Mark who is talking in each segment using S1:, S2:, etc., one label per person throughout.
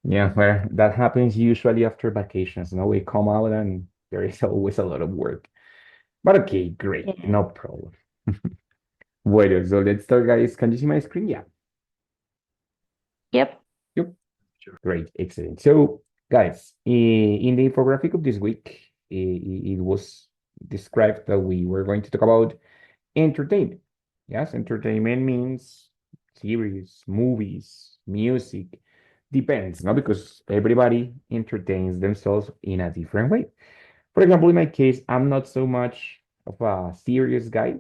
S1: Yeah, where that happens usually after vacations. No, we come out and there is always a lot of work. But okay, great,
S2: Yeah.
S1: no problem. Bueno, so let's start, guys. Can you see my screen? Yeah.
S2: Yep.
S1: Yep. Great, excellent. So, guys, in the infographic of this week, it was described that we were going to talk about entertainment. Yes, entertainment means series, movies, music. Depends, no? Because everybody entertains themselves in a different way. For example, in my case, I'm not so much of a serious guy.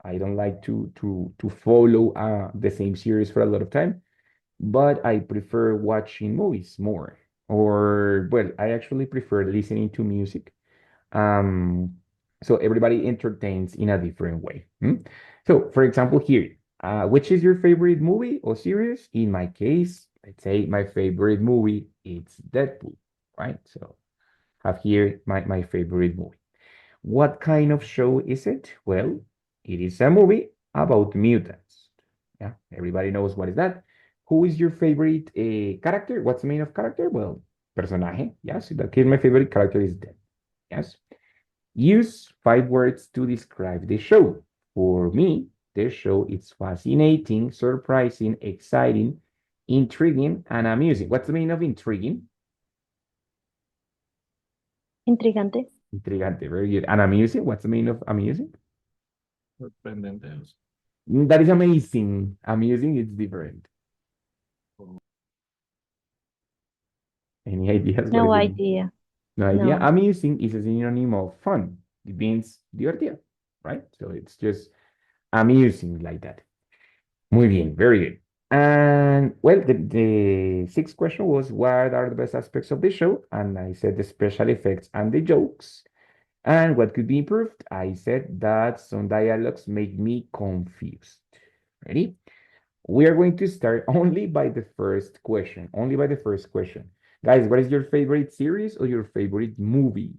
S1: I don't like to follow the same series for a lot of time, but I prefer watching movies more. Or, well, I actually prefer listening to music. Um, so everybody entertains in a different way. So, for example, here, which is your favorite movie or series? In my case, let's say my favorite movie it's Deadpool, right? So have here my favorite movie. What kind of show is it? Well, it is a movie about mutants. Yeah, everybody knows what is that. Who is your favorite character? What's the meaning of character? Well, personaje. Yes, in that case, my favorite character is Dead. Yes. Use 5 words to describe the show. For me, the show is fascinating, surprising, exciting, intriguing, and amusing. What's the meaning of intriguing?
S2: Intrigante.
S1: Intrigante, very good. And amusing, what's the meaning of amusing?
S3: Sorprendente.
S1: That is amazing. Amusing, it's different. Any ideas? What
S2: No
S1: is it?
S2: idea.
S1: No idea.
S2: No.
S1: Amusing is a synonym of fun. It means divertido, right? So it's just amusing like that. Muy bien, very good. And well, the sixth question was what are the best aspects of the show? And I said the special effects and the jokes. And what could be improved? I said that some dialogues make me confused. Ready? We are going to start only by the first question. Only by the first question. Guys, what is your favorite series or your favorite movie?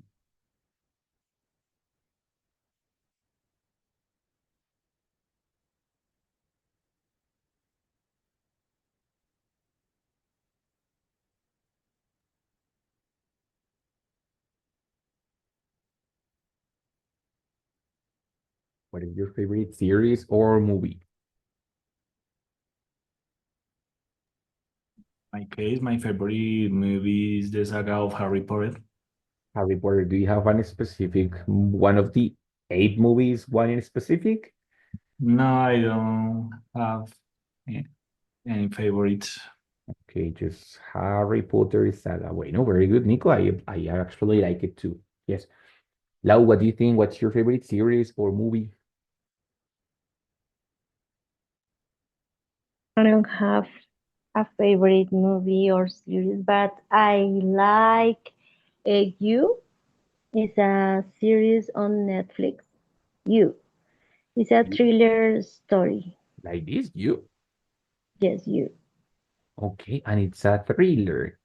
S1: What is your favorite series or movie?
S3: My case, my favorite movie is the saga of Harry Potter.
S1: Harry Potter, do you have one specific one of the 8 movies, one in specific?
S3: No, I don't have a- any favorites.
S1: Okay, just Harry Potter saga. Bueno, very good, Nico. I actually like it too. Yes. Lau, what do you think? What's your favorite series or movie?
S2: I don't have a favorite movie or series, but I like You. It's a series on Netflix. You. It's a
S1: You-
S2: thriller story.
S1: Like this, you.
S2: Yes, You.
S1: Okay, and it's a thriller.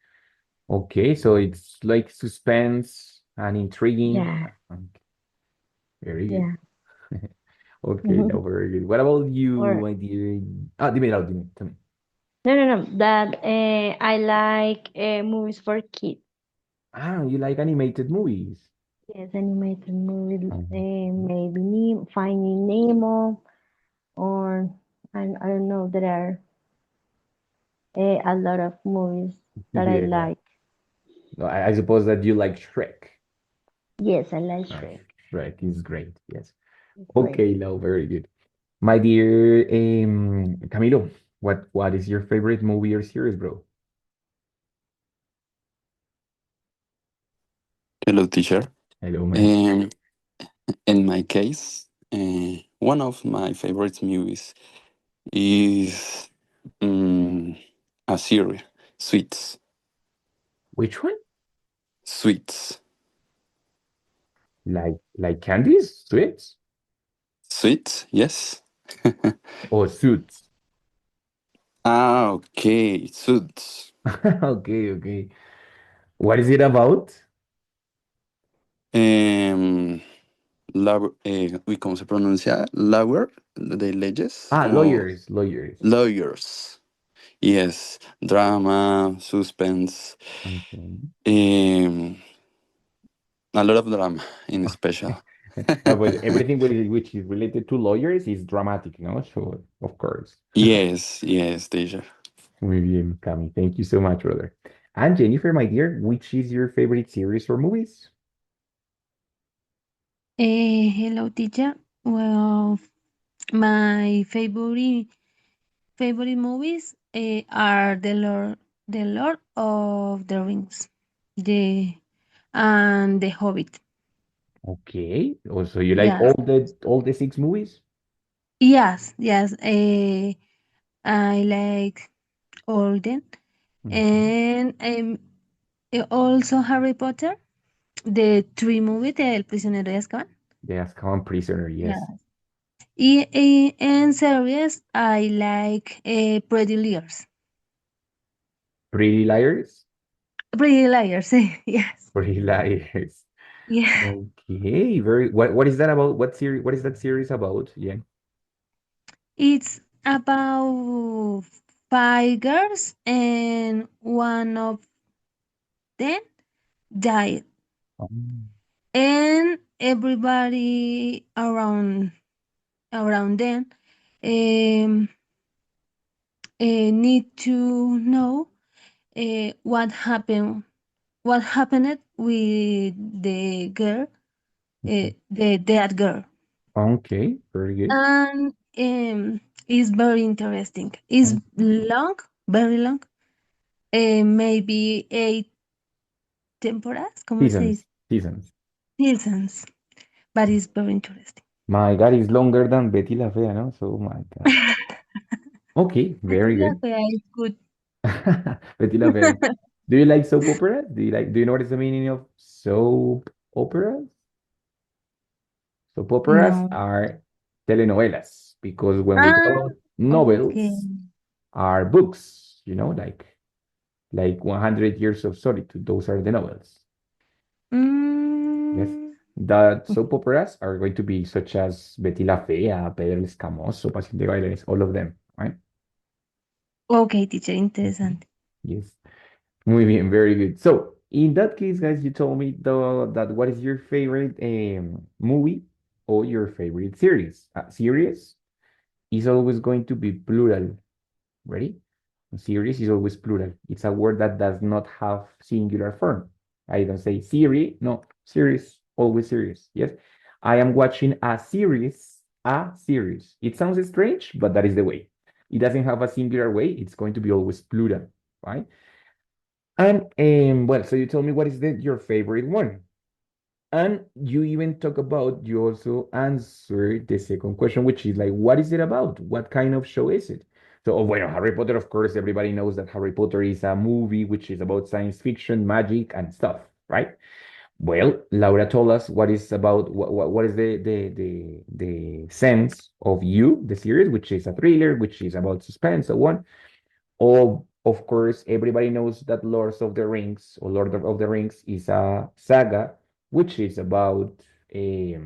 S1: Okay, so it's like suspense and intriguing.
S2: Yeah.
S1: Okay, very good.
S2: Yeah.
S1: Okay, no, very good. What about you,
S2: Or
S1: my dear? Ah, dime, Lau, dime, tell me.
S2: no, no, no. That I like movies for kids.
S1: Ah, you like animated movies.
S2: Yes, animated movies.
S1: Mhm.
S2: Maybe Finding Nemo, or I don't know. There are a lot of movies that I
S1: Yeah.
S2: like.
S1: No, I suppose that you like Shrek.
S2: Yes, I like
S1: Ah,
S2: Shrek.
S1: Shrek is great. Yes.
S2: It's great.
S1: Okay, no, very good. My dear Camilo, what is your favorite movie or series, bro?
S4: Hello, teacher.
S1: Hello, man.
S4: Um, in my case, one of my favorite movies is a series, Sweets.
S1: Which one?
S4: Sweets.
S1: Like candies, sweets,
S4: Sweets, yes.
S1: or suits?
S4: Okay, Suits.
S1: Okay, okay. What is it about?
S4: Um, uy, ¿cómo se pronuncia? Lawyer, de leyes
S1: Ah,
S4: o
S1: lawyers, lawyers.
S4: lawyers. Yes, drama, suspense,
S1: Okay.
S4: um, a lot of drama in special.
S1: No, but everything which is related to lawyers is dramatic, no? So, of course.
S4: Yes, yes, teacher.
S1: Muy bien, Cami. Thank you so much, brother. And Jennifer, my dear, which is your favorite series or movies?
S2: Hello, teacher. Well, my favorite movies are the Lord of the Rings, the and the Hobbit.
S1: Okay. Oh, so you like
S2: Yes,
S1: all the six movies?
S2: yes, yes. I like all them,
S1: Mhm.
S2: and also Harry Potter, the three movies, El Prisionero de Azkaban.
S1: The Azkaban Prisoner, yes.
S2: Yes. And series, I like Pretty Liars.
S1: Pretty Liars?
S2: Pretty Liars, yes.
S1: Pretty Liars.
S2: Yeah.
S1: Okay, very what is that about? What is that series about? Yeah.
S2: It's about five girls, and one of them died.
S1: Um,
S2: And everybody around them um, need to know what happened with the girl, the dead girl.
S1: Okay, very good.
S2: And it's very interesting. It's long, very long, maybe 8 temporadas, ¿cómo se
S1: Seasons,
S2: dice?
S1: seasons.
S2: Seasons, but it's very interesting.
S1: My God, is longer than Betty la Fea, no? So, my God. Okay,
S2: I think
S1: very
S2: la
S1: good.
S2: fea is good.
S1: Betty la Fea. Do you like soap operas? Do you know what is the meaning of soap operas? Soap operas
S2: No.
S1: are telenovelas because when we talk
S2: Ah,
S1: about
S2: okay.
S1: novels are books, like 100 Years of Solitude. Those are the novels. Yes.
S2: Mm,
S1: The soap operas are going to be such as Betty la Fea, Pedro el Escamoso, Pasión de Bailarines, all of them, right?
S2: okay, teacher,
S1: Mhm.
S2: interesante.
S1: Yes. Muy bien, very good. So, in that case, guys, you told me that what is your favorite movie or your favorite series? Series is always going to be plural. Ready? Series is always plural. It's a word that does not have singular form. I don't say series, no, series, always series. Yes. I am watching a series, a series. It sounds strange, but that is the way. It doesn't have a singular way. It's going to be always plural, right? And well, so you told me what is your favorite one? And you even talk about, you also answer the second question, which is like, what is it about? What kind of show is it? So, oh, bueno, Harry Potter, of course, everybody knows that Harry Potter is a movie which is about science fiction, magic, and stuff, right? Well, Laura told us what is about what is the sense of you, the series, which is a thriller, which is about suspense, so on. Of course, everybody knows that Lord of the Rings is a saga, which is about a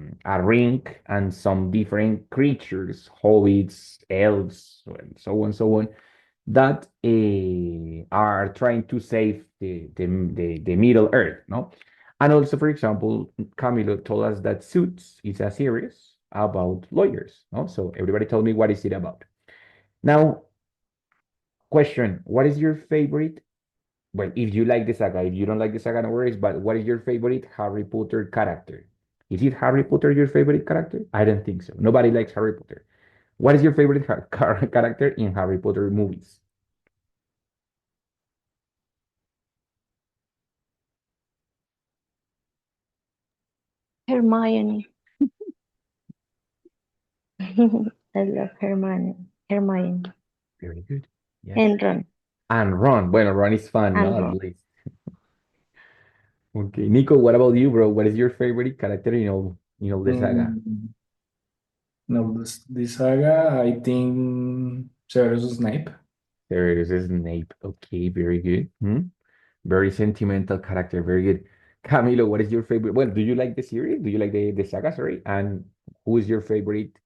S1: ring and some different creatures, hobbits, elves, and so on, that are trying to save the Middle Earth, no? And also, for example, Camilo told us that Suits is a series about lawyers, no? So everybody told me what is it about. Now, question, what is your favorite? Well, if you like the saga, if you don't like the saga, no worries, but what is your favorite Harry Potter character? Is it Harry Potter your favorite character? I don't think so. Nobody likes Harry Potter. What is your favorite character in Harry Potter movies?
S2: Hermione. I love Hermione. Hermione.
S1: Very good. Yes.
S2: And Ron.
S1: And Ron. Well, Ron is fun,
S2: And
S1: no? At
S2: Ron.
S1: least. Okay. Nico, what about you, bro? What is your favorite character in all the saga?
S3: Mm, no, this saga, I think Severus Snape.
S1: There it is, Snape. Okay, very good. Hmm? Very sentimental character. Very good. Camilo, what is your favorite? Well, do you like the series? Do you like the saga? Sorry. And who is your favorite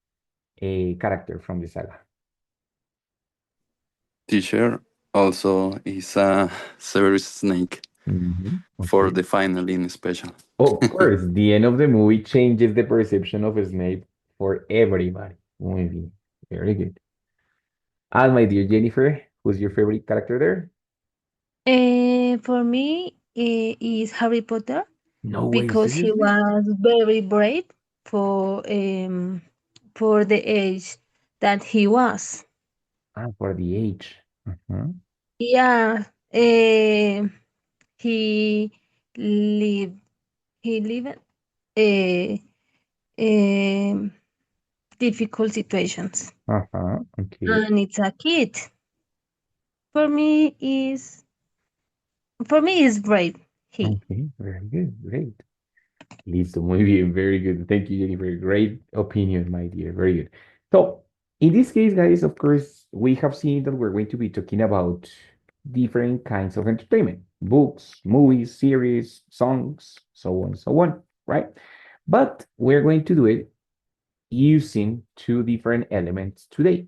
S1: character from the saga?
S4: Teacher, Also, is Severus Snake for
S1: Okay.
S4: the final in special.
S1: Of course, the end of the movie changes the perception of Snape for everybody. Muy bien. Very good. And my dear Jennifer, who's your favorite character there?
S2: For me, is Harry Potter
S1: No way,
S2: because he
S1: seriously?
S2: was very brave for the age that he was.
S1: Ah, for the age. Uh-huh.
S2: Yeah, he lived he lived uh, um difficult situations,
S1: Uh-huh. Okay.
S2: and it's a kid. For me, is brave. He.
S1: Okay. Very good. Great. Listo. Muy bien. Very good. Thank you, Jennifer. Great opinion, my dear. Very good. So, in this case, guys, of course, we have seen that we're going to be talking about different kinds of entertainment, books, movies, series, songs, so on, right? But we're going to do it using two different elements today.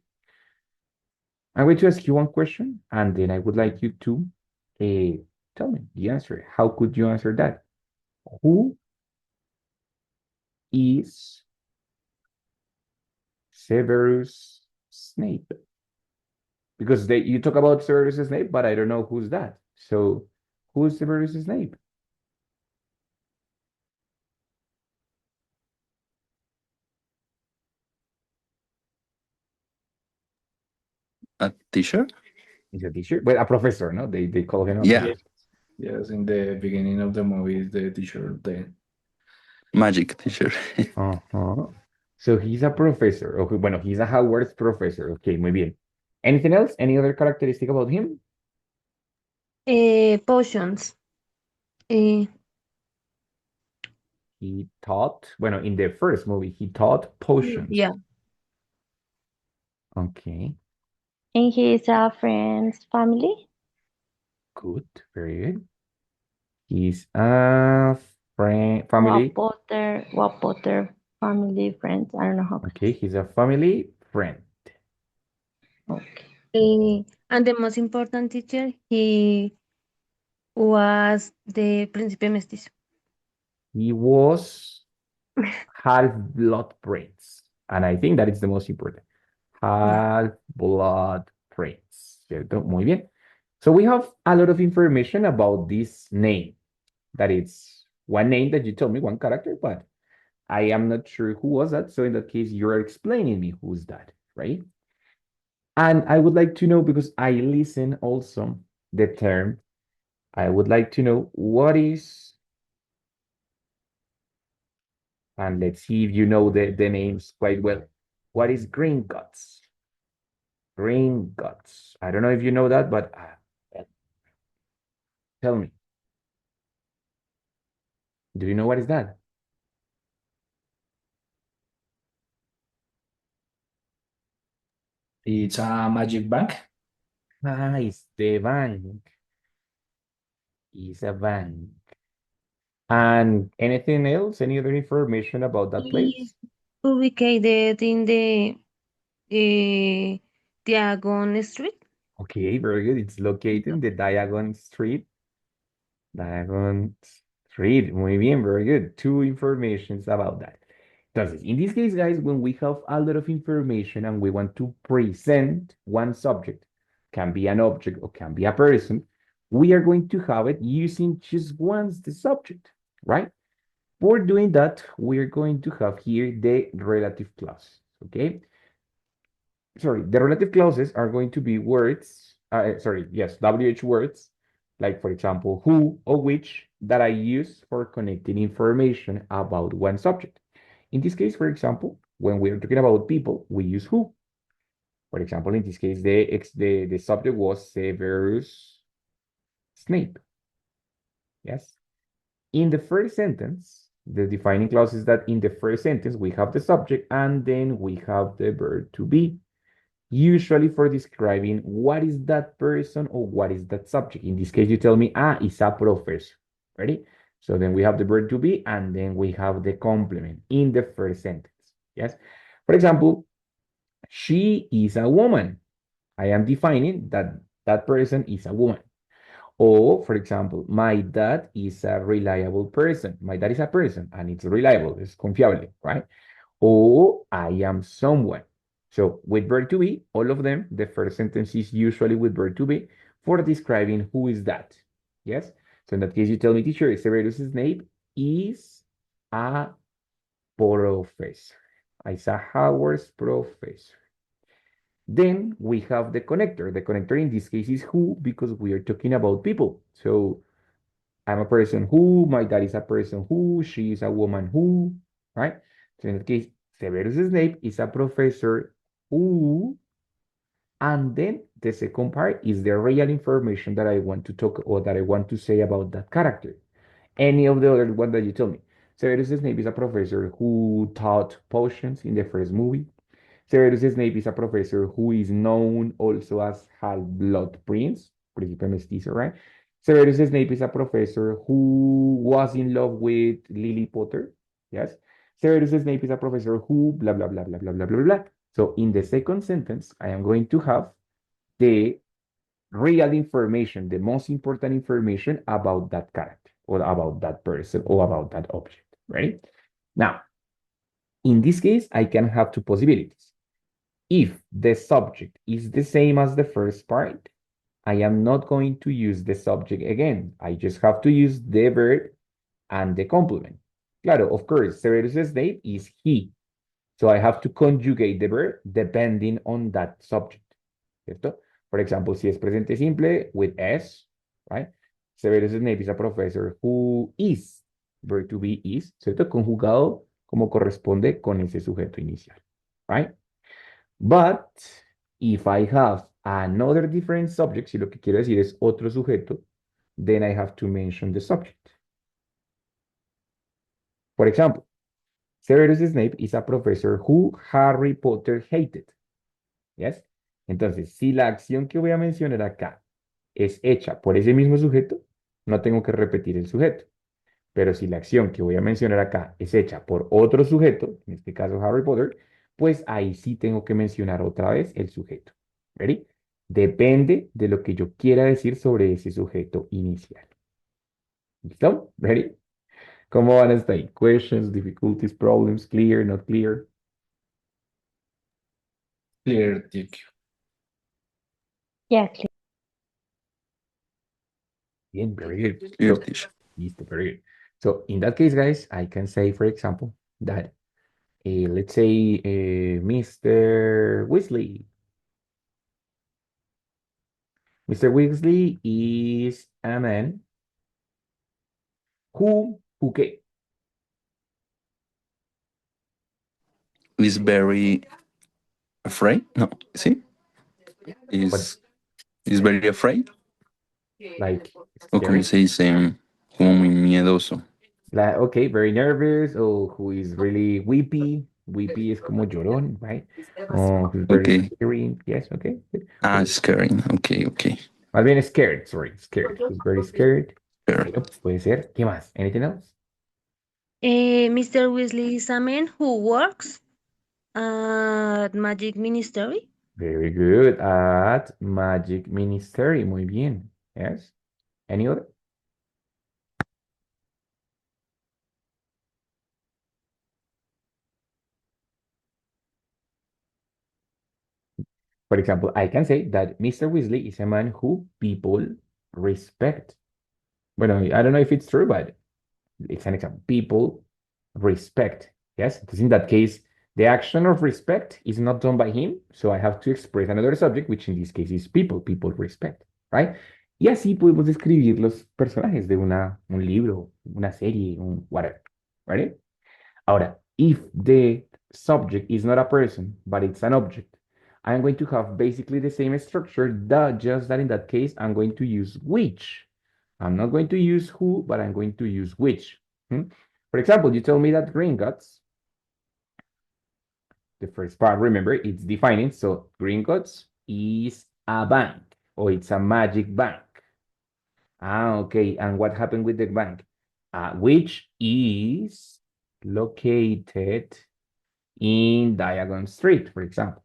S1: I'm going to ask you one question, and then I would like you to tell me the answer. How could you answer that? Who is Severus Snape? Because you talk about Severus Snape, but I don't know who's that. So, who's Severus Snape?
S4: A teacher?
S1: He's a teacher, but a professor, no? They call him a
S4: Yeah,
S1: professor.
S3: Yes, in the beginning of the movie, the teacher then.
S4: magic teacher.
S1: Uh-huh. So he's a professor. Okay, bueno, he's a Howard's professor. Okay, muy bien. Anything else? Any other characteristic about him?
S2: Potions. Uh,
S1: He taught, bueno, in the first movie, he taught potions.
S2: yeah.
S1: Okay,
S2: And he is a friend's family.
S1: good, very good. He's a friend, family.
S2: What Potter family friends. I don't know how.
S1: Okay, he's a family friend.
S2: Okay. And the most important teacher, he was the Príncipe Mestizo.
S1: He was half-blood prince, and I think that is the most important. Half-blood prince. ¿Cierto? Muy bien. So we have a lot of information about this name. That it's one name that you told me, one character, but I am not sure who was that. So in that case, you're explaining me who's that, right? And I would like to know, because I listen also the term, I would like to know what is, and let's see if you know the names quite well. What is green guts? Green guts. I don't know if you know that, but tell me. Do you know what is that?
S3: It's a magic bank.
S1: Ah, it's the bank. It's a bank. And anything else? Any other information about that place?
S2: Is ubicated in the Diagon Street.
S1: Okay, very good. It's located in the Diagon Street. Diagon Street. Muy bien, very good. Two informations about that. Entonces, in this case, guys, when we have a lot of information and we want to present one subject, can be an object or can be a person, we are going to have it using just once the subject, right? For doing that, we're going to have here the relative clause, okay? Sorry, the relative clauses are going to be words, yes, WH words, like for example, who or which that I use for connecting information about one subject. In this case, for example, when we're talking about people, we use who. For example, in this case, the subject was Severus Snape. Yes. In the first sentence, the defining clause is that in the first sentence, we have the subject and then we have the verb to be, usually for describing what is that person or what is that subject. In this case, you tell me, it's a professor. Ready? So then we have the verb to be, and then we have the complement in the first sentence. Yes. For example, she is a woman. I am defining that That person is a woman. Or, for example, my dad is a reliable person. My dad is a person and it's reliable, it's confiable, right? Or I am someone. So with verb to be, all of them, the first sentence is usually with verb to be for describing who is that. Yes? So in that case, you tell me, teacher, Severus Snape is a professor. Is a Howard's professor. Then we have the connector. The connector in this case is who because we are talking about people. So I'm a person who, my dad is a person who, she is a woman who, right? So in that case, Severus Snape is a professor who, and then the second part is the real information that I want to talk or that I want to say about that character. Any of the other one that you tell me. Severus Snape is a professor who taught potions in the first movie. Severus Snape is a professor who is known also as Half-Blood Prince, Príncipe Mestizo, right? Severus Snape is a professor who was in love with Lily Potter, yes? Severus Snape is a professor who blah, blah, blah, blah, blah, blah, blah, blah. So in the second sentence, I am going to have the real information, the most important information about that character or about that person or about that object, right? Now, in this case, I can have two possibilities. If the subject is the same as the first part, I am not going to use the subject again. I just have to use the verb and the complement. Claro, of course, Severus Snape is he. So I have to conjugate the verb depending on that subject. ¿Cierto? For example, si es presente simple with S, right? Severus Snape is a professor who is, verb to be is, ¿cierto? Conjugado como corresponde con ese sujeto inicial, right? But if I have another different subject, si lo que quiero decir es otro sujeto, then I have to mention the subject. For example, Severus Snape is a professor who Harry Potter hated. Yes? Entonces, si la acción que voy a mencionar acá es hecha por ese mismo sujeto, no tengo que repetir el sujeto. Pero si la acción que voy a mencionar acá es hecha por otro sujeto, en este caso Harry Potter, pues ahí sí tengo que mencionar otra vez el sujeto. ¿Ready? Depende de lo que yo quiera decir sobre ese sujeto inicial. ¿Listo? ¿Ready? ¿Cómo van hasta ahí? Questions, difficulties, problems, clear, not clear.
S3: Clear, teacher.
S2: Yeah, clear.
S1: Bien, very good.
S4: Clear,
S1: So,
S4: teacher.
S1: listo, very good. So, in that case, guys, I can say, for example, that let's say Mr. Weasley. Mr. Weasley is a man who qué?
S4: Is very afraid? No, see?
S1: What,
S4: Is very afraid?
S1: like,
S4: O como
S1: scary?
S4: se dice, como muy miedoso.
S1: Like, okay, very nervous, or who is really weepy. Weepy es como llorón, right? Who's very
S4: Okay.
S1: scary. Yes, okay. Good.
S4: Ah, scary. Okay, okay.
S1: Más bien scared, sorry, scared. Who's very scared.
S4: Sure.
S1: Bueno, puede ser. ¿Qué más? Anything else?
S5: Mr. Weasley is a man who works at Magic Ministry.
S1: Very good. At Magic Ministry. Muy bien. Yes. Any other? For example, I can say that Mr. Weasley is a man who people respect. Bueno, I don't know if it's true, but it's an example. People respect. Yes. Because in that case, the action of respect is not done by him. So I have to express another subject, which in this case is people. People respect. Right? Y así podemos describir los personajes de un libro, una serie, un whatever. Right? Ahora, if the subject is not a person, but it's an object, I'm going to have basically the same structure, just that in that case, I'm going to use which. I'm not going to use who, but I'm going to use which. For example, you tell me that Gringotts, the first part, remember, it's defining. So Gringotts is a bank, or it's a magic bank. Ah, okay. And what happened with the bank? Which is located in Diagon Street, for example.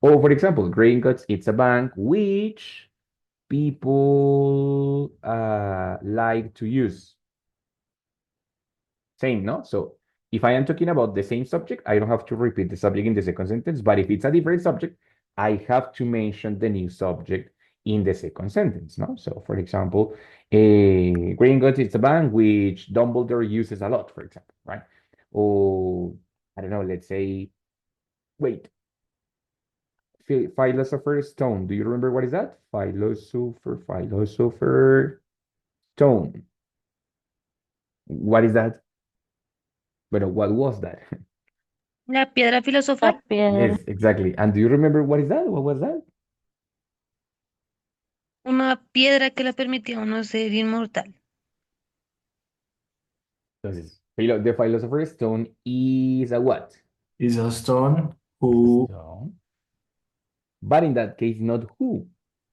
S1: Or for example, Gringotts, it's a bank which people like to use. Same, no? So if I am talking about the same subject, I don't have to repeat the subject in the second sentence. But if it's a different subject, I have to mention the new subject in the second sentence, no? So for example, Gringotts, it's a bank which Dumbledore uses a lot, for example, right? Or I don't know, let's say, wait, Philosopher's Stone. Do you remember what is that? Philosopher Stone. What is that? But what was that?
S5: La piedra
S2: La
S5: filosofal,
S2: piedra.
S1: Yes, exactly. And do you remember what is that? What was that?
S5: una piedra que le permitía a uno ser inmortal.
S1: Entonces, the Philosopher's Stone is a what?
S3: Is a stone
S1: It's a
S3: who
S1: stone. But in that case, not who,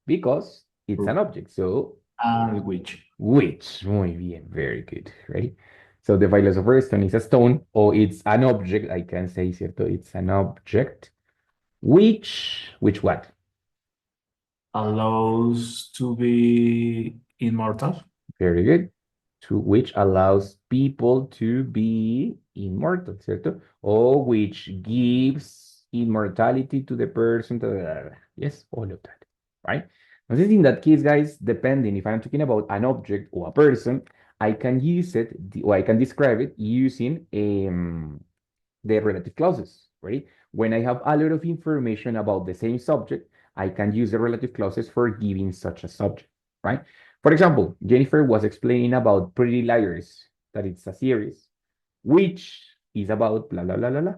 S1: because it's an object. So,
S3: and which.
S1: which? Muy bien, very good, right? So the Philosopher's Stone is a stone, or it's an object, I can say, ¿cierto? It's an object, which what?
S3: Allows to be immortal.
S1: Very good. To which allows people to be immortal, ¿cierto? Or which gives immortality to the person. Yes, all of that, right? Entonces, in that case, guys, depending if I'm talking about an object or a person, I can use it, or I can describe it using the relative clauses, right? When I have a lot of information about the same subject, I can use the relative clauses for giving such a subject, right? For example, Jennifer was explaining about Pretty Liars, that it's a series, which is about blah, blah, blah, blah, blah,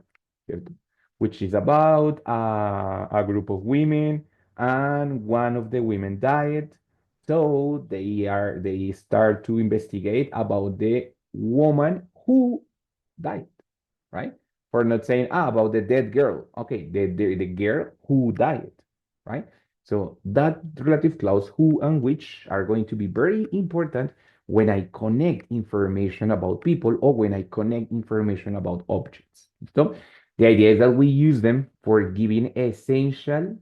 S1: ¿cierto? Which is about a group of women, and one of the women died. So they start to investigate about the woman who died, right? For not saying about the dead girl. Okay, the girl who died, right? So that relative clause who and which are going to be very important when I connect information about people or when I connect information about objects. So the idea is that we use them for giving essential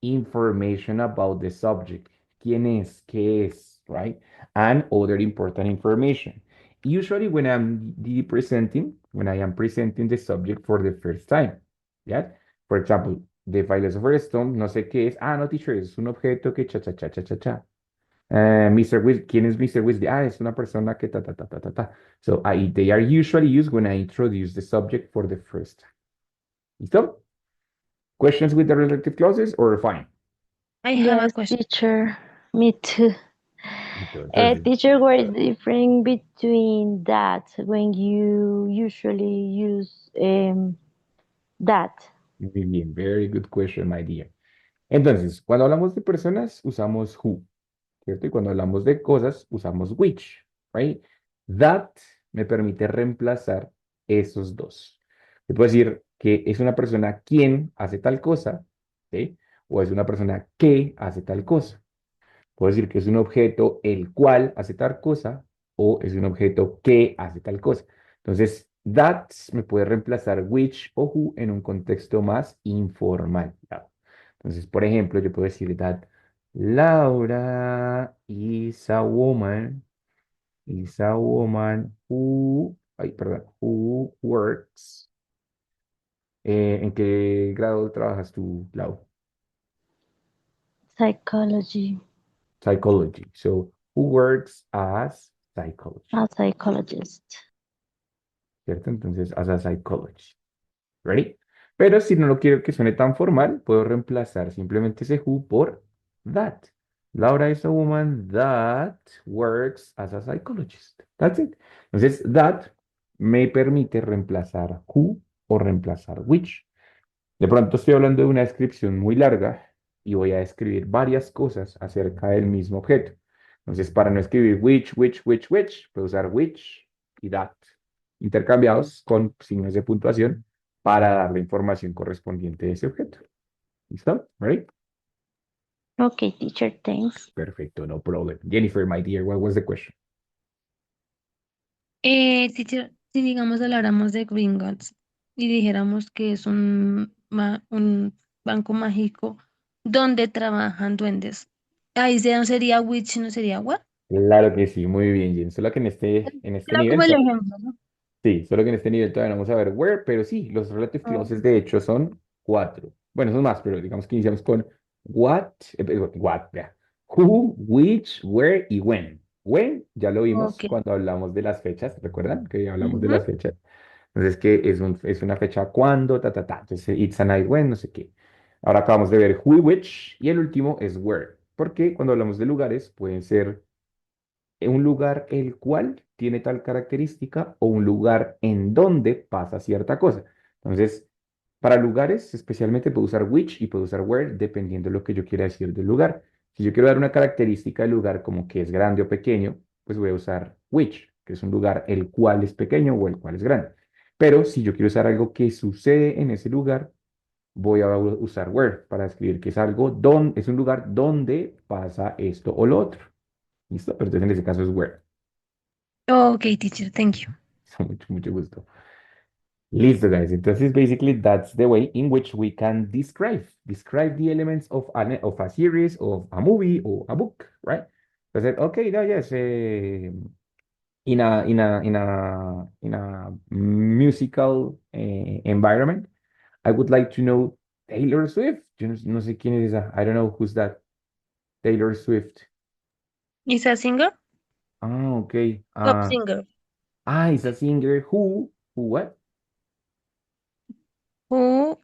S1: information about the subject. ¿Quién es? ¿Qué es? Right? And other important information. Usually when when I am presenting the subject for the first time. Yeah? For example, the philosopher's stone, no sé qué es. Ah, no, teacher, es un objeto que cha, cha, cha, cha, cha, cha. Mr. ¿Quién es Mr. Weasley? Ah, es una persona que ta, ta, ta, ta, ta, ta. So they are usually used when I introduce the subject for the first time. ¿Listo? Questions with the relative clauses or fine?
S5: I have a
S2: Yes,
S5: question.
S2: teacher. Me too.
S1: Entonces,
S2: Teacher, what is the difference between that when you usually use that?
S1: muy bien, very good question, my dear. Entonces, cuando hablamos de personas, usamos who, ¿cierto? Y cuando hablamos de cosas, usamos which, right? That me permite reemplazar esos dos. Yo puedo decir que es una persona quien hace tal cosa, ¿sí? O es una persona que hace tal cosa. Puedo decir que es un objeto el cual hace tal cosa o es un objeto que hace tal cosa. Entonces, that me puede reemplazar which o who en un contexto más informal. ¿Ya? Entonces, por ejemplo, yo puedo decir that Laura is a woman who, ay, perdón, who works. ¿En qué grado trabajas tú, Lau?
S2: Psychology.
S1: Psychology. So, who works as psychology.
S2: A psychologist.
S1: ¿Cierto? Entonces, as a psychologist. ¿Ready? Pero si no lo quiero que suene tan formal, puedo reemplazar simplemente ese who por that. Laura is a woman that works as a psychologist. That's it. Entonces, that me permite reemplazar who o reemplazar which. De pronto estoy hablando de una descripción muy larga y voy a describir varias cosas acerca del mismo objeto. Entonces, para no escribir which, puedo usar which y that, intercambiados con signos de puntuación para dar la información correspondiente de ese objeto. ¿Listo? ¿Ready?
S2: Okay, teacher, thanks.
S1: Perfecto, no problem. Jennifer, my dear, what was the question?
S5: Teacher, si digamos habláramos de Gringotts y dijéramos que es un banco mágico donde trabajan duendes. Ahí no sería witch, no sería what.
S1: Claro que sí, muy bien, Jen. Solo que en este
S5: Era como
S1: nivel,
S5: el ejemplo, ¿no?
S1: sí, solo que en este nivel todavía no vamos a ver where, pero sí, los relative
S5: Oh,
S1: clauses de hecho son cuatro. Bueno, son más, pero digamos que iniciamos con what, vea. Who, which, where y when. When ya lo vimos
S5: ok.
S1: cuando hablamos de las fechas, ¿recuerdan? Que ya hablamos de
S5: Ujú.
S1: las fechas. Entonces, que es una fecha cuando, ta, ta, ta. Entonces, it's a night when, no sé qué. Ahora acabamos de ver who y which, y el último es where. Porque cuando hablamos de lugares, pueden ser un lugar el cual tiene tal característica o un lugar en donde pasa cierta cosa. Entonces, para lugares, especialmente puedo usar which y puedo usar where dependiendo de lo que yo quiera decir del lugar. Si yo quiero dar una característica del lugar como que es grande o pequeño, pues voy a usar which, que es un lugar el cual es pequeño o el cual es grande. Pero si yo quiero usar algo que sucede en ese lugar, voy a usar where para describir que es algo donde es un lugar donde pasa esto o lo otro. ¿Listo? Pero entonces en ese caso es where.
S5: Ok, teacher, thank you.
S1: Con mucho, mucho gusto. Listo, guys. Entonces, basically, that's the way in which we can describe the elements of a series, of a movie, or a book, right? Entonces, okay, no, yes, in a musical environment, I would like to know Taylor Swift. Yo no sé quién es esa. I don't know who's that. Taylor Swift.
S5: Is a singer?
S1: Ah, okay.
S5: Pop singer.
S1: It's a singer who what?
S5: Who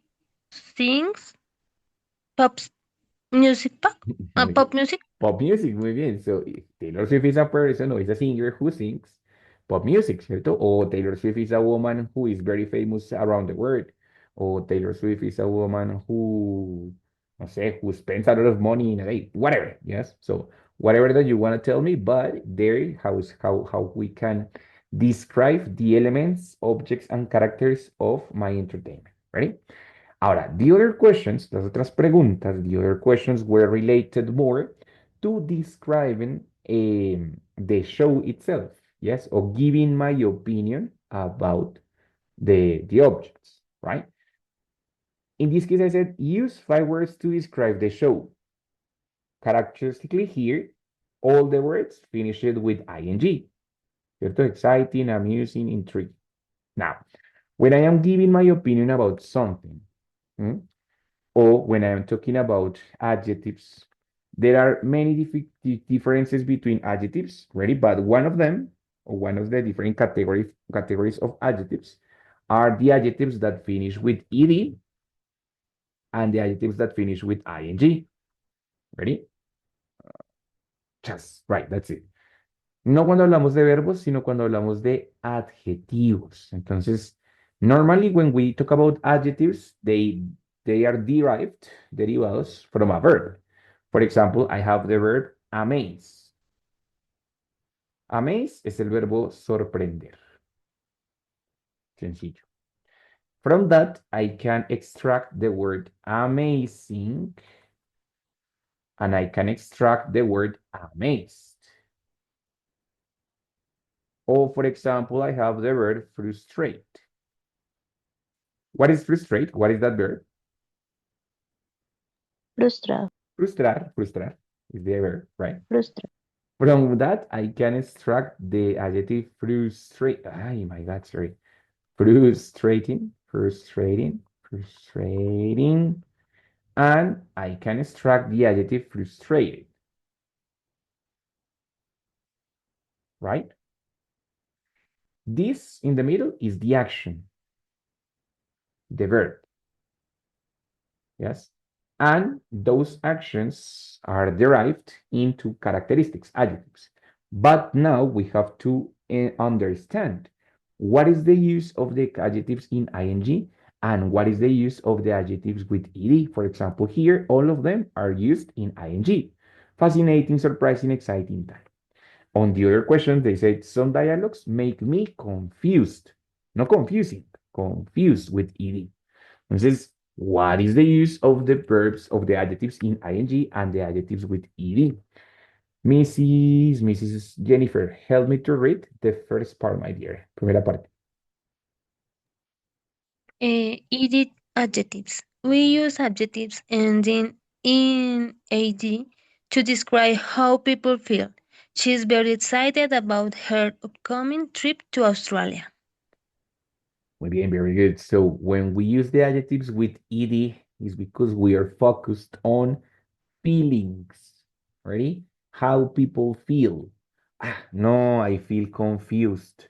S5: sings pop music pop? Pop music?
S1: Pop music, muy bien. So, Taylor Swift is a person or is a singer who sings pop music, ¿cierto? O Taylor Swift is a woman who is very famous around the world. O Taylor Swift is a woman who, no sé, who spends a lot of money in a day. Whatever, yes? So, whatever that you want to tell me, but there, how we can describe the elements, objects, and characters of my entertainment. Ready? Ahora, the other questions, las otras preguntas, the other questions were related more to describing the show itself, yes, or giving my opinion about the objects, right? In this case, I said use 5 words to describe the show. Characteristically here, all the words finished with ing, ¿cierto? Exciting, amusing, intriguing. Now, when I am giving my opinion about something, hmm, or when I am talking about adjectives, there are many differences between adjectives, ready? But one of them, or one of the different categories of adjectives, are the adjectives that finish with ed and the adjectives that finish with ing. Ready? Just right, that's it. No cuando hablamos de verbos, sino cuando hablamos de adjetivos. Entonces, normally when we talk about adjectives, they are derivados from a verb. For example, I have the verb amaze. Amaze es el verbo sorprender. Sencillo. From that, I can extract the word amazing and I can extract the word amazed. Or for example, I have the verb frustrate. What is frustrate? What is that verb?
S2: Frustra,
S1: Frustrar is the verb, right?
S2: frustra.
S1: From that, I can extract the adjective frustrate. Oh my God, sorry. Frustrating. And I can extract the adjective frustrated, right? This in the middle is the action, the verb, yes? And those actions are derived into characteristics, adjectives. But now we have to understand what is the use of the adjectives in ing and what is the use of the adjectives with ed. For example, here, all of them are used in ing. Fascinating, surprising, exciting. Tal. On the other question, they said some dialogues make me confused. No confusing, confused with ed. Entonces, what is the use of the verbs of the adjectives in ing and the adjectives with ed? Mrs. Jennifer, help me to read the first part, my dear. Primera parte.
S5: Edit adjectives. We use adjectives ending in AD to describe how people feel. She's very excited about her upcoming trip to Australia.
S1: Muy bien, very good. So when we use the adjectives with ed, is because we are focused on feelings. Ready? How people feel. Ah, no, I feel confused.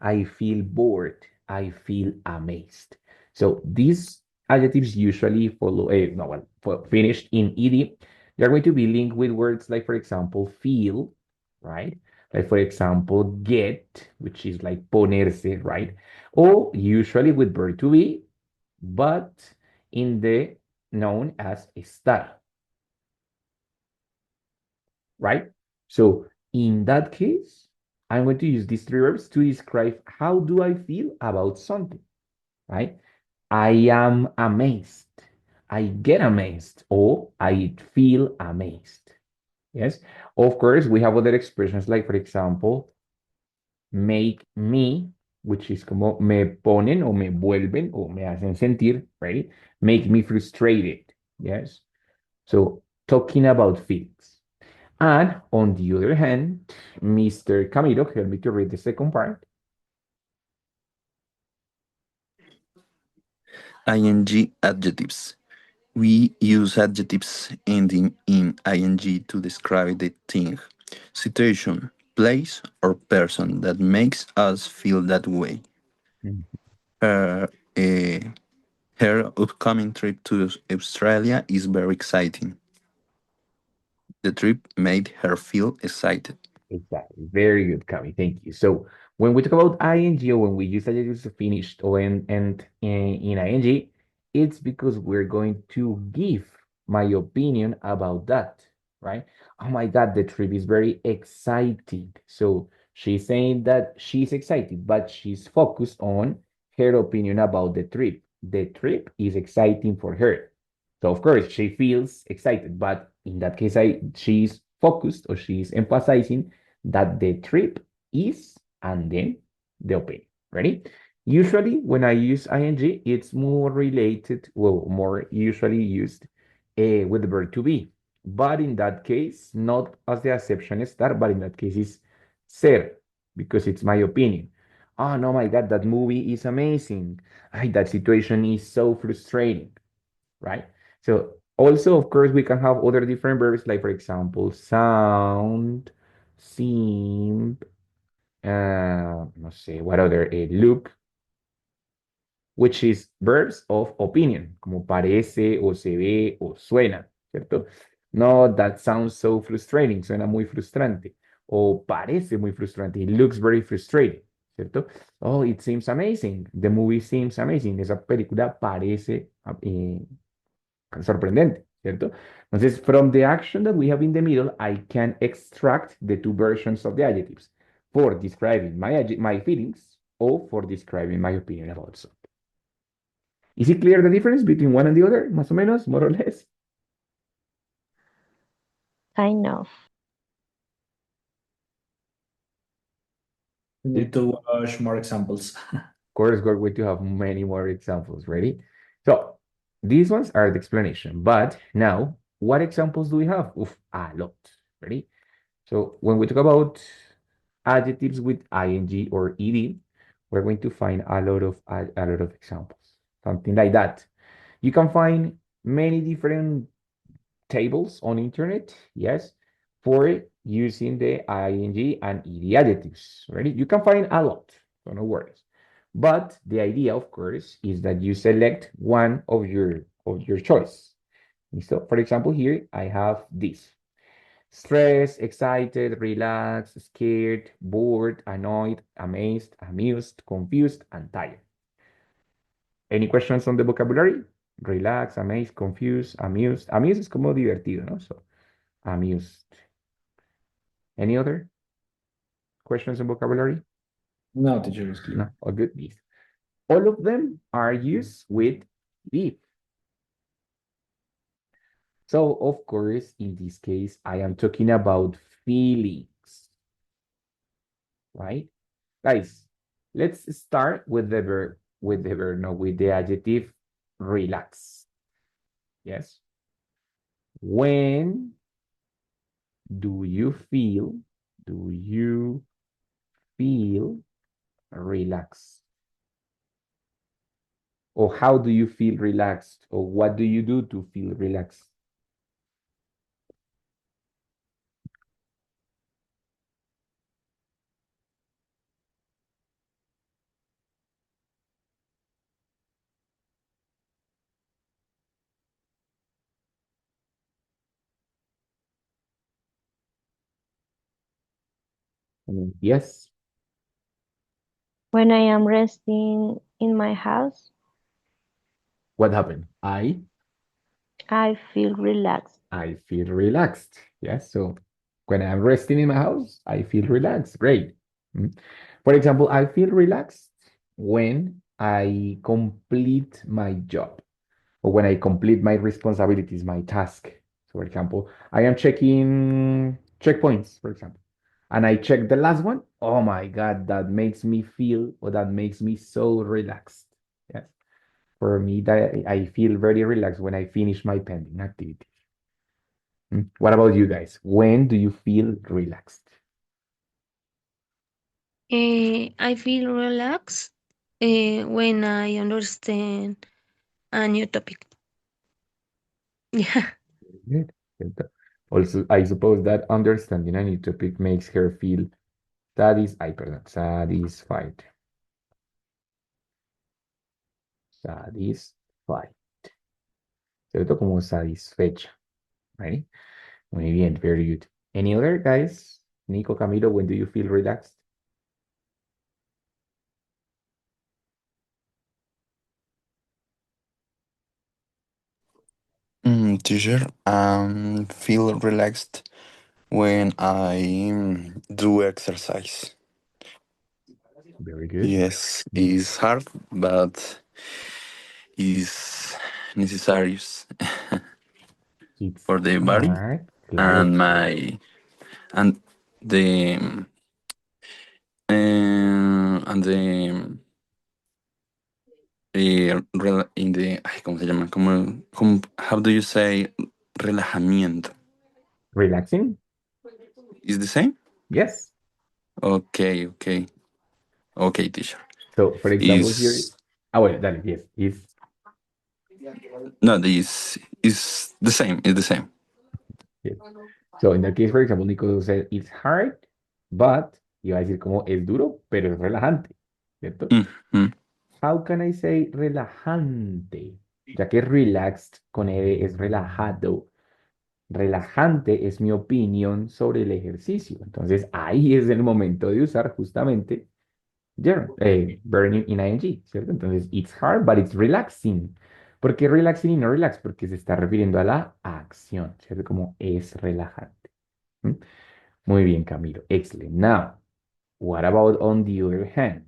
S1: I feel bored. I feel amazed. So these adjectives usually follow, no, well, finished in ed. They're going to be linked with words like, for example, feel, right? Like, for example, get, which is like ponerse, right? Or usually with verb to be, but in the known as estar, right? So in that case, I'm going to use these three verbs to describe how do I feel about something, right? I am amazed. I get amazed or I feel amazed. Yes. Of course, we have other expressions like, for example, make me, which is como me ponen o me vuelven o me hacen sentir, right? Make me frustrated. Yes. So talking about feelings. And on the other hand, Mr. Camilo, help me to read the second part.
S4: ing adjectives. We use adjectives ending in ing to describe the thing, situation, place, or person that makes us feel that way.
S1: Mm.
S4: Her, eh, her upcoming trip to Australia is very exciting. The trip made her feel excited.
S1: Exactly. Very good, Cami. Thank you. So when we talk about ing or when we use adjectives to finished or and in ing, it's because we're going to give my opinion about that, right? Oh my God, the trip is very exciting. So she's saying that she's excited, but she's focused on her opinion about the trip. The trip is exciting for her. So of course she feels excited, but in that case, she's focused or she's emphasizing that the trip is and then the opinion. Ready? Usually when I use ing, it's more related, well, more usually used with the verb to be. But in that case, not as the acception start, but in that case is ser, because it's my opinion. Oh no, my God, that movie is amazing. Ay, that situation is so frustrating, right? So also, of course, we can have other different verbs, like for example, sound, seem, no sé, what other, look, which is verbs of opinion, como parece, o se ve, o suena, ¿cierto? No, that sounds so frustrating, suena muy frustrante, o parece muy frustrante, it looks very frustrating, ¿cierto? Oh, it seems amazing, the movie seems amazing, esa película parece sorprendente, ¿cierto? Entonces, from the action that we have in the middle, I can extract the two versions of the adjectives for describing my feelings or for describing my opinion about something. Is it clear the difference between one and the other, más o menos, more or less?
S2: Kind of.
S3: We need to watch more examples.
S1: Of course, we're going to have many more examples. Ready? So these ones are the explanation. But now, what examples do we have? Oof, a lot. Ready? So when we talk about adjectives with ing or ed, we're going to find a lot of examples. Something like that. You can find many different tables on internet, yes, for using the ing and ed adjectives. Ready? You can find a lot, so no worries. But the idea, of course, is that you select one of your choice. So, for example, here I have this. Stressed, excited, relaxed, scared, bored, annoyed, amazed, amused, confused, and tired. Any questions on the vocabulary? Relax, amazed, confused, amused. Amused es como divertido, ¿no? So, amused. Any other questions on vocabulary?
S3: No, teacher, is
S1: No,
S3: clear.
S1: all good. Yes. All of them are used with be. So, of course, in this case, I am talking about feelings, right? Guys, let's start with the verb, no, with the adjective relax. Yes. When do you feel relaxed? Or how do you feel relaxed? Or what do you do to feel relaxed? Yes.
S2: When I am resting in my house,
S1: What happened?
S2: I feel relaxed.
S1: I feel relaxed. Yes. So when I'm resting in my house, I feel relaxed. Great. Mm. For example, I feel relaxed when I complete my job or when I complete my responsibilities, my task. So, for example, I am checking checkpoints, for example, and I check the last one. Oh my God, that makes me feel or that makes me so relaxed. Yes. For me, that I feel very relaxed when I finish my pending activity. What about you guys? When do you feel relaxed?
S5: I feel relaxed when I understand a new topic. Yeah.
S1: Good. Good. Also, I suppose that understanding a new topic makes her feel satisfied. Satisfied. ¿Cierto? Como satisfecha. Right? Muy bien. Very good. Any other guys? Nico, Camilo, when do you feel relaxed?
S4: Teacher, feel relaxed when I do exercise.
S1: Very good.
S4: Yes, it's hard, but it's necessary
S1: It's
S4: for the body
S1: hard. Claro.
S4: and my and the and the in the ay, ¿cómo se llama? How do you say relajamiento?
S1: Relaxing?
S4: Is the same?
S1: Yes.
S4: Okay, okay, okay, teacher.
S1: So, for example, here.
S4: Is
S1: Ah, well, dale, yes. Is
S4: no, this is the same. It's the same.
S1: yes. So, in that case, for example, Nico said it's hard, but iba a decir como es duro, pero es relajante, ¿cierto?
S4: Mhm.
S1: How can I say relajante? Ya que relaxed con E es relajado. Relajante es mi opinión sobre el ejercicio. Entonces, ahí es el momento de usar justamente burning in ing, ¿cierto? Entonces, it's hard, but it's relaxing. ¿Por qué relaxing y no relax? Porque se está refiriendo a la acción, ¿cierto? Como es relajante. ¿Mm? Muy bien, Camilo. Excellent. Now, what about on the other hand?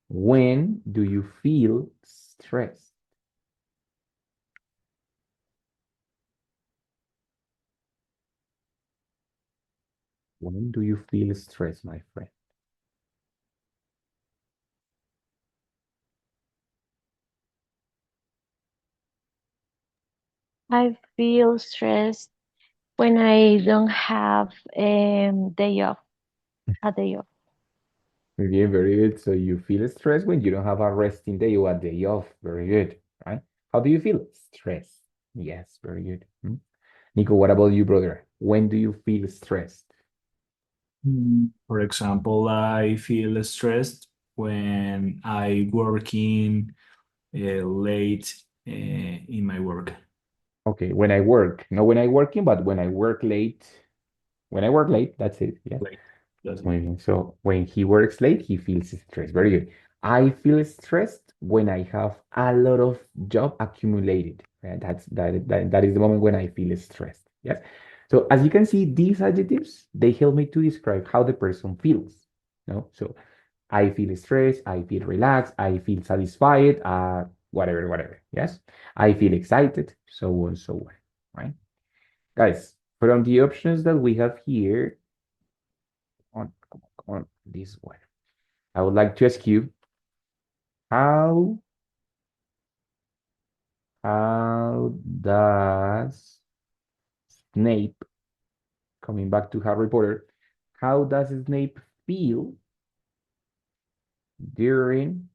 S1: When do you feel stressed? When do you feel stressed, my friend?
S2: I feel stressed when I don't have day off, a day off.
S1: Muy bien, very good. So you feel stressed when you don't have a resting day or a day off. Very good, right? How do you feel? Stressed. Yes, very good. Nico, what about you, brother? When do you feel stressed?
S3: For example, I feel stressed when I working late in my work.
S1: Okay, when I work, not when I working, but when I work late. When I work late, that's it. Yeah.
S3: Late. That's it.
S1: Muy bien. So when he works late, he feels stressed. Very good. I feel stressed when I have a lot of job accumulated. Right? That is the moment when I feel stressed. Yes. So as you can see, these adjectives, they help me to describe how the person feels. No? So I feel stressed, I feel relaxed, I feel satisfied, whatever, whatever. Yes. I feel excited, so on, so on. Right? Guys, from the options that we have here, on this one. I would like to ask you how How does Snape, coming back to Harry Potter, how does Snape feel during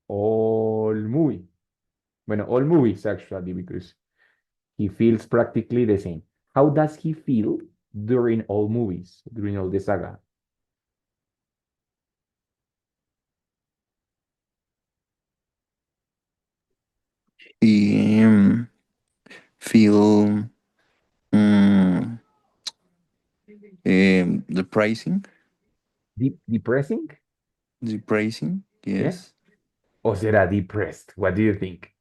S1: all movie? Bueno, all movies actually, because he feels practically the same. How does he feel during all movies, during all the saga?
S4: He feel um, depressing,
S1: Depressing?
S4: depressing,
S1: Yes.
S4: yes.
S1: Or será depressed? What do you think?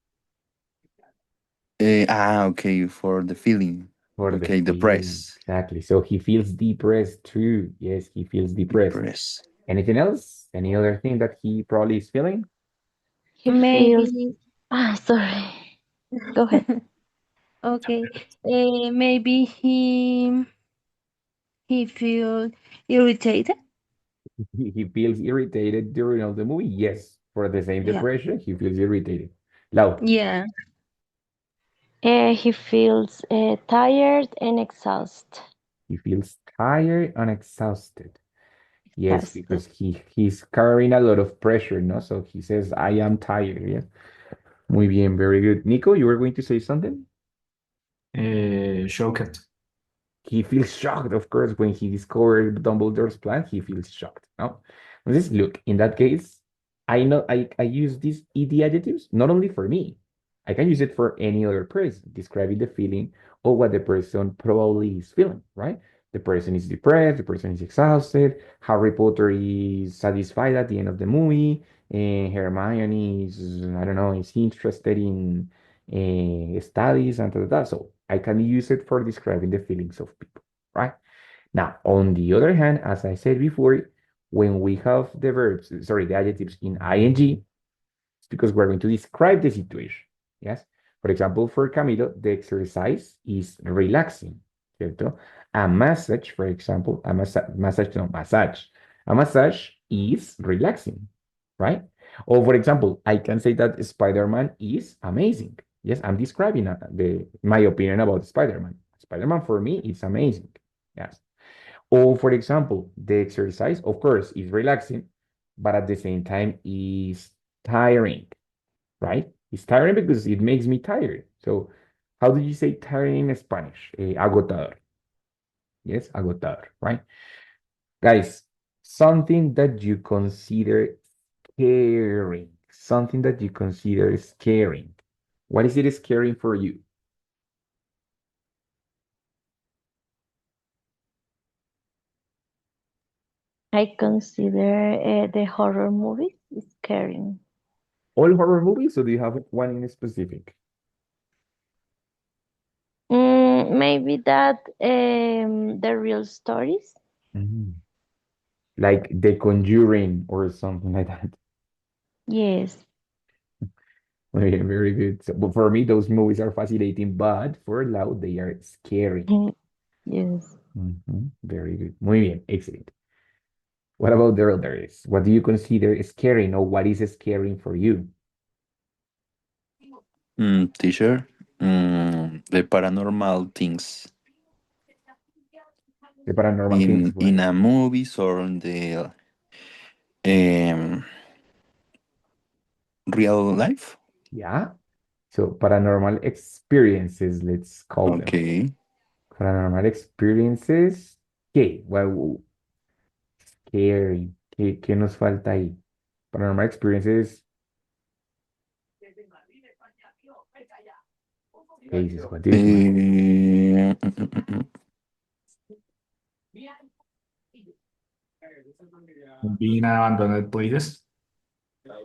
S4: Okay, for the feeling.
S1: For the
S4: Okay,
S1: feeling,
S4: depressed,
S1: exactly. So he feels depressed too. Yes, he feels depressed.
S4: depressed.
S1: Anything else? Any other thing that he probably is feeling?
S2: He feels.
S5: Maybe,
S2: Ah, sorry. Go ahead.
S5: okay, maybe he feel irritated.
S1: He feels irritated during all the movie. Yes, for the same
S5: Yeah.
S1: depression, he feels irritated. Loud.
S5: Yeah.
S2: He feels tired and exhausted.
S1: He feels tired and exhausted. Yes,
S2: Exhausted.
S1: because he's carrying a lot of pressure, no? So he says, I am tired. Yeah. Muy bien, very good. Nico, you were going to say something?
S3: Shocked.
S1: He feels shocked, of course, when he discovered Dumbledore's plan. He feels shocked. No, this look. In that case, I know I use these ed adjectives not only for me. I can use it for any other person, describing the feeling or what the person probably is feeling. Right? The person is depressed. The person is exhausted. Harry Potter is satisfied at the end of the movie. And Hermione is, I don't know, is interested in studies and that. So I can use it for describing the feelings of people, right? Now, on the other hand, as I said before, when we have the verbs, sorry, the adjectives in ing, it's because we're going to describe the situation. Yes. For example, for Camilo, the exercise is relaxing. ¿Cierto? A massage, for example, a massage is relaxing, right? Or for example, I can say that Spider-Man is amazing. Yes, I'm describing my opinion about Spider-Man. Spider-Man for me is amazing. Yes. Or for example, the exercise, of course, is relaxing, but at the same time is tiring, right? It's tiring because it makes me tired. So, how do you say tiring in Spanish? Agotador. Yes, agotador, right? Guys, something that you consider scaring, something that you consider scaring. What is it scaring for you?
S2: I consider the horror movies scary.
S1: All horror movies, or do you have one in specific?
S2: Maybe that the real stories.
S1: Mhm. Like The Conjuring or something like that.
S2: Yes.
S1: Okay, very good. So, but for me, those movies are fascinating, but for Lau, they are scary.
S2: Yes.
S1: Mhm. Very good. Muy bien. Excellent. What about the others? What do you consider scary? Or what is scary for you?
S4: Teacher, the paranormal things
S1: The paranormal things, what?
S4: in a movies or in the um, real life.
S1: Yeah. So paranormal experiences, let's call them.
S4: Okay.
S1: Paranormal experiences. ¿Qué? Well, scary. ¿Qué nos falta ahí? Paranormal experiences, cases. What do you think?
S3: Being abandoned places.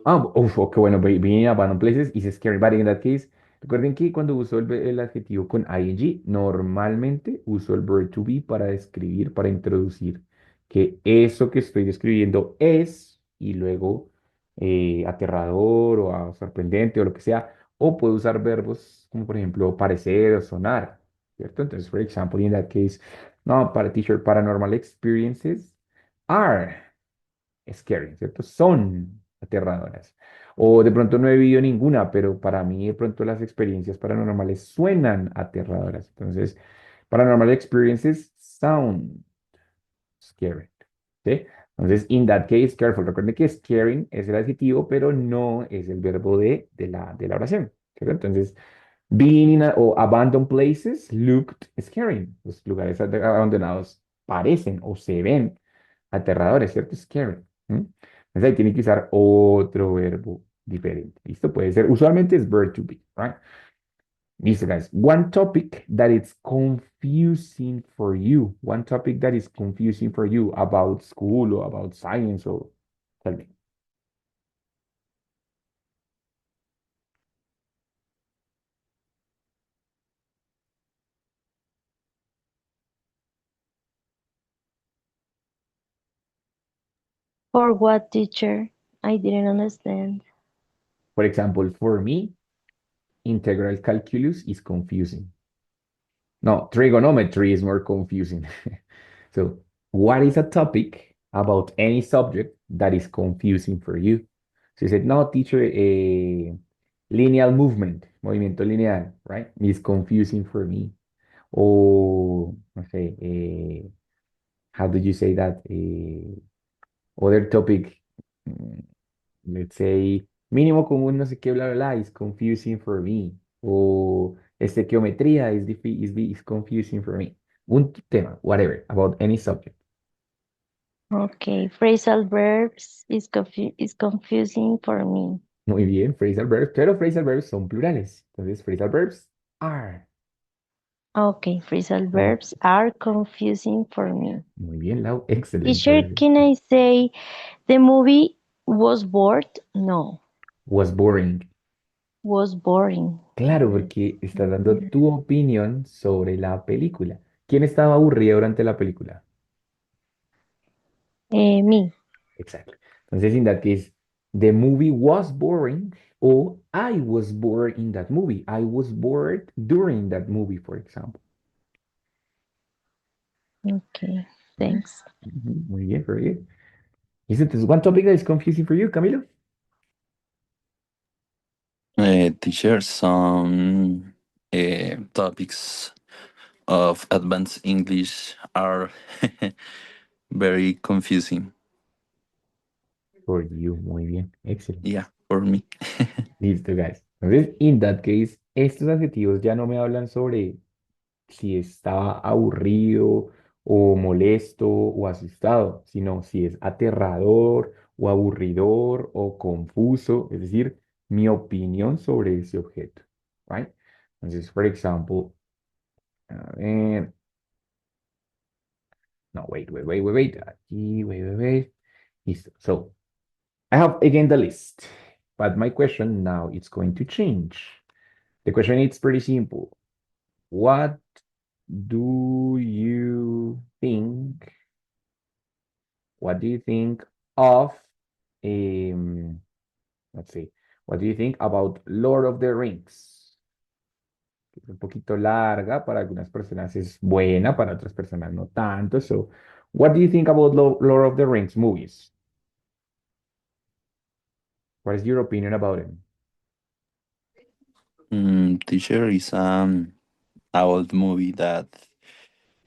S1: Ok, bueno, being in abandoned places is scary, but in that case, recuerden que cuando uso el adjetivo con ing, normalmente uso el verb to be para describir, para introducir que eso que estoy describiendo es, y luego aterrador o sorprendente o lo que sea, o puedo usar verbos como por ejemplo parecer o sonar, ¿cierto? Entonces, for example, in that case, no, para teacher, paranormal experiences are scary, ¿cierto? Son aterradoras. O de pronto no he vivido ninguna, pero para mí de pronto las experiencias paranormales suenan aterradoras. Entonces, paranormal experiences sound scary. ¿Sí? Entonces, in that case, careful. Recuerden que scaring es el adjetivo, pero no es el verbo de la oración. ¿Cierto? Entonces, being in o abandoned places looked scary. Los lugares abandonados parecen o se ven aterradores, ¿cierto? Scary. ¿Mm? Entonces ahí tiene que usar otro verbo diferente. ¿Listo? Puede ser, usualmente es verb to be, right? Listo, guys. One topic that is confusing for you. One topic that is confusing for you about school or about science or tell me.
S2: For what, teacher? I didn't understand.
S1: For example, for me, integral calculus is confusing. No, trigonometry is more confusing. So, what is a topic about any subject that is confusing for you? So you said, no, teacher, lineal movement, movimiento lineal, right? Is confusing for me. Or, okay, how did you say that? Other topic, mm, let's say, mínimo común, no sé qué, bla, bla, bla, is confusing for me. O estequiometría is confusing for me. Un tema, whatever, about any subject.
S2: Okay, phrasal verbs is confusing for me.
S1: Muy bien, phrasal verbs, pero phrasal verbs son plurales. Entonces, phrasal verbs are.
S2: Okay, phrasal
S1: Ujú.
S2: verbs are confusing for me.
S1: Muy bien, Lau, excelente.
S2: Teacher,
S1: Very good.
S2: can I say the movie was bored? No,
S1: Was boring.
S2: was boring.
S1: Claro, porque estás dando tu opinión sobre la película. ¿Quién estaba aburrido durante la película?
S2: Me.
S1: Exactly. Entonces, in that case, the movie was boring or I was bored in that movie. I was bored during that movie, for example.
S2: Okay,
S1: Mhm.
S2: thanks.
S1: Muy bien, very good. Is it one topic that is confusing for you, Camilo?
S4: Teacher, some topics of advanced English are very confusing.
S1: For you, muy bien, excelente.
S4: Yeah, for me.
S1: Listo, guys. Entonces, in that case, estos adjetivos ya no me hablan sobre si estaba aburrido o molesto o asustado, sino si es aterrador o aburridor o confuso, es decir, mi opinión sobre ese objeto, right? Entonces, for example, a ver, no, wait, aquí, wait. Listo. So, I have again the list, but my question now it's going to change. The question is pretty simple. What do you think? What do you think of, um, let's see, what do you think about Lord of the Rings? Es un poquito larga, para algunas personas es buena, para otras personas no tanto. So, what do you think about Lord of the Rings movies? What is your opinion about it?
S4: Teacher is a old movie that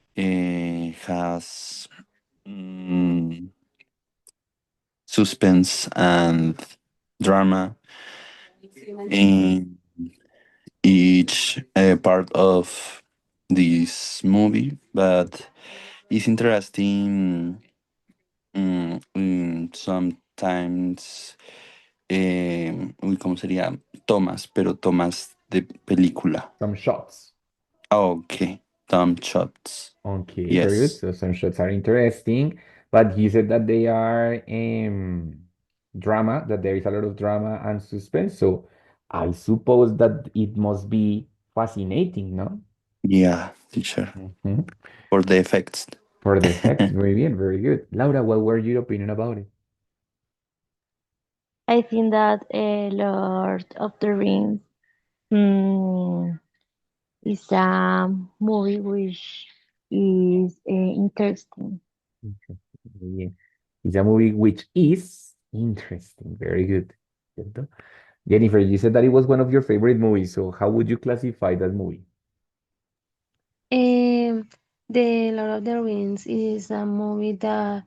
S4: has suspense and drama in each part of this movie, but it's interesting. Sometimes, ¿cómo sería? Tomas, pero tomas de película.
S1: Some shots.
S4: Okay, thumb shots.
S1: Okay, very good.
S4: Yes.
S1: So some shots are interesting, but he said that they are drama, that there is a lot of drama and suspense. So I suppose that it must be fascinating, no?
S4: Yeah, teacher.
S1: Mhm.
S4: For the effects.
S1: For the effects, very bien, very good. Laura, what were your opinion about it?
S2: I think that Lord of the Rings mm, is a movie which is interesting.
S1: Interesting, muy bien. It's a movie which is Interesting. Very good. ¿Cierto? Jennifer, you said that it was one of your favorite movies. So how would you classify that movie?
S5: Um, The Lord of the Rings is a movie that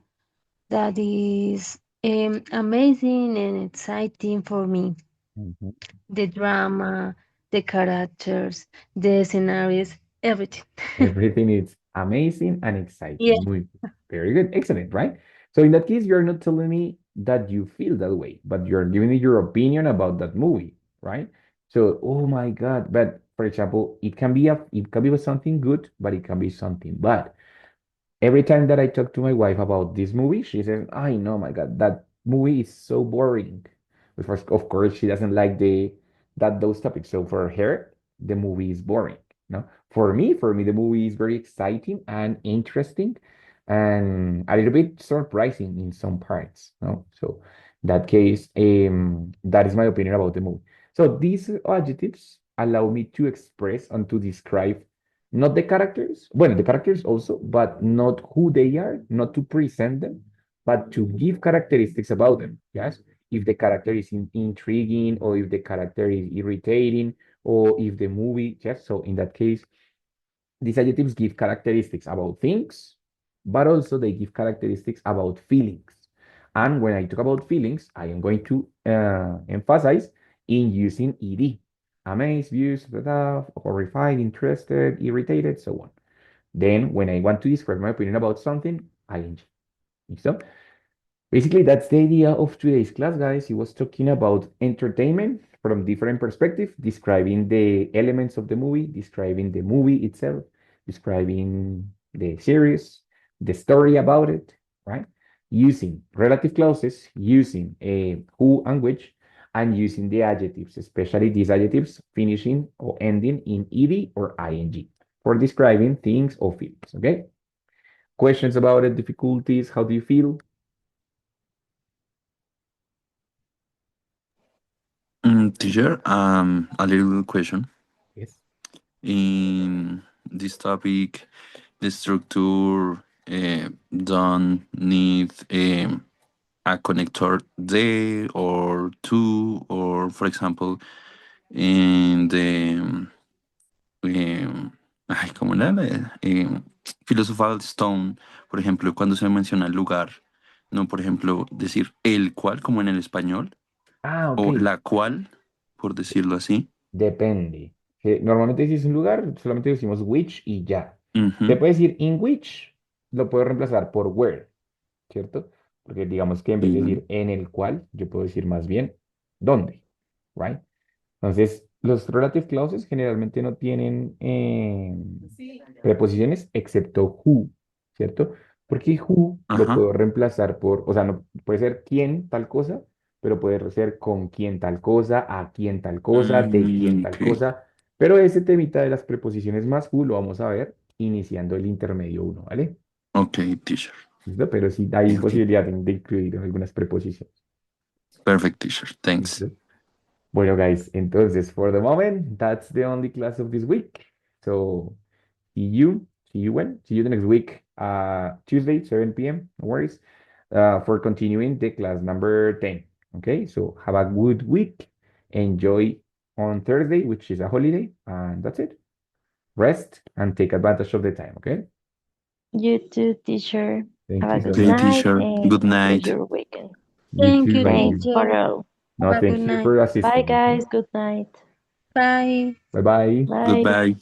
S5: is amazing and exciting for me.
S1: Mhm.
S5: The drama, the characters, the scenarios, everything.
S1: Everything is amazing and
S5: Yeah.
S1: exciting. Muy good. Very good. Excellent, right? So in that case, you're not telling me that you feel that way, but you're giving me your opinion about that movie, right? So, oh my God. But for example, it can be something good, but it can be something bad. Every time that I talk to my wife about this movie, she says, "I know, my God, that movie is so boring." Because of course she doesn't like those topics. So for her, the movie is boring. No, for me, the movie is very exciting and interesting, and a little bit surprising in some parts. No, so that case, that is my opinion about the movie. So these adjectives allow me to express and to describe not the characters, well, the characters also, but not who they are, not to present them, but to give characteristics about them. Yes. If the character is intriguing, or if the character is irritating, or if the movie, yes. So in that case, these adjectives give characteristics about things, but also they give characteristics about feelings. And when I talk about feelings, I am going to emphasize in using ed. Amazed, views, horrified, interested, irritated, so on. Then, when I want to describe my opinion about something, ing. So, basically, that's the idea of today's class, guys. He was talking about entertainment from different perspectives, describing the elements of the movie, describing the movie itself, describing the series, the story about it, right? Using relative clauses, using a who and which, and using the adjectives, especially these adjectives finishing or ending in ed or ing for describing things or feelings. Okay? Questions about it, difficulties, how do you feel?
S4: Teacher, a little question.
S1: Yes.
S4: In this topic, the structure don't need a connector there or two, or for example, in the ay, ¿cómo era? Philosophical Stone, por ejemplo, cuando se menciona el lugar, no, por ejemplo, decir el cual, como en el español,
S1: Ah, ok.
S4: o la cual, por decirlo así.
S1: Depende. Normalmente si es un lugar, solamente decimos which y ya. Se
S4: Ujú,
S1: puede decir in which, lo puedo reemplazar por where, ¿cierto? Porque digamos que en vez de
S4: y-
S1: decir en el cual, yo puedo decir más bien dónde, right? Entonces, los relative clauses generalmente no tienen preposiciones excepto who, ¿cierto? Porque who lo
S4: ajá.
S1: puedo reemplazar por, o sea, no puede ser quién tal cosa, pero puede ser con quién tal cosa, a quién tal cosa, de quién tal
S4: Ok,
S1: cosa. Pero ese temita de las preposiciones más who lo vamos a ver iniciando el intermedio uno, ¿vale?
S4: ok, teacher.
S1: ¿Listo? Pero sí hay
S4: Ok.
S1: posibilidad de incluir algunas preposiciones.
S4: Perfect, teacher. Thanks.
S1: ¿Listo? Bueno, guys, entonces, for the moment, that's the only class of this week. So, see you the next week, Tuesday, 7 p.m. No worries, for continuing the class number 10. Okay, so have a good week. Enjoy on Thursday, which is a holiday, and that's it. Rest and take advantage of the time. Okay,
S2: You too, teacher. Have
S1: thank
S2: a
S1: you so
S2: good
S4: Okay,
S1: much.
S2: night
S4: teacher.
S2: and
S4: Good
S2: enjoy
S4: night.
S2: your weekend.
S1: You
S5: Thank
S1: too,
S5: you,
S1: my
S2: Thanks
S1: dear.
S2: for
S5: teacher.
S2: all.
S1: No,
S5: Have a good
S1: thank you
S5: night.
S1: for
S2: Bye,
S1: assisting. Okay,
S2: guys. Good night.
S5: Bye.
S1: bye bye.
S2: Bye.
S4: Goodbye.